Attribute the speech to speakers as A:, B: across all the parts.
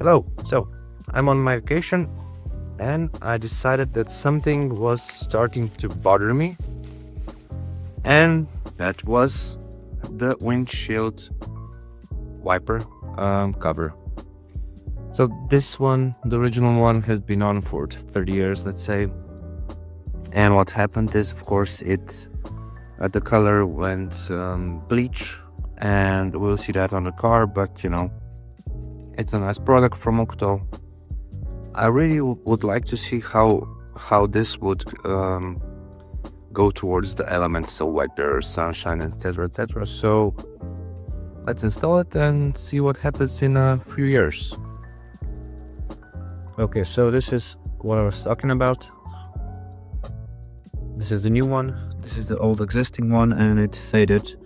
A: Hello, so I'm on my vacation and I decided that something was starting to bother me, and that was the windshield wiper cover. So this one, the original one, has been on for 30 years, let's say. And what happened is, of course, the color went bleach, and we'll see that on the car, but it's a nice product from Octo. I really would like to see how this would go towards the elements, so weather, sunshine, etc, etc. So let's install it and see what happens in a few years. Okay, so this is what I was talking about. This is the new one. This is the old existing one, and it faded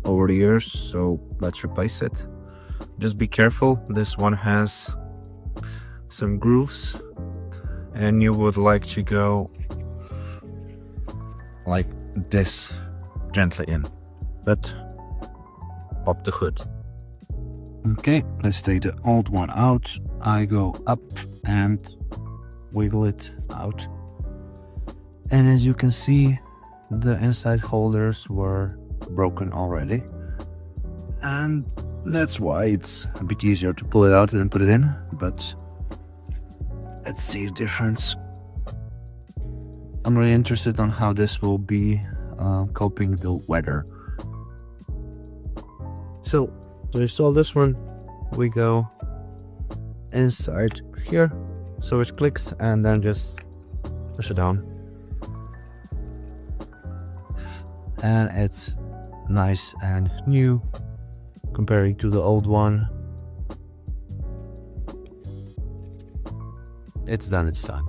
A: over the years, so let's replace it. Just be careful, this one has some grooves and you would like to go like this gently in, but pop the hood. Okay, let's take the old one out. I go up and wiggle it out, and as you can see, the inside holders were broken already, and that's why it's a bit easier to pull it out and put it in. But let's see the difference. I'm really interested on how this will be coping the weather. So to install this one, we go inside here, so it clicks, and then just push it down, and it's nice and new comparing to the old one. It's done its time.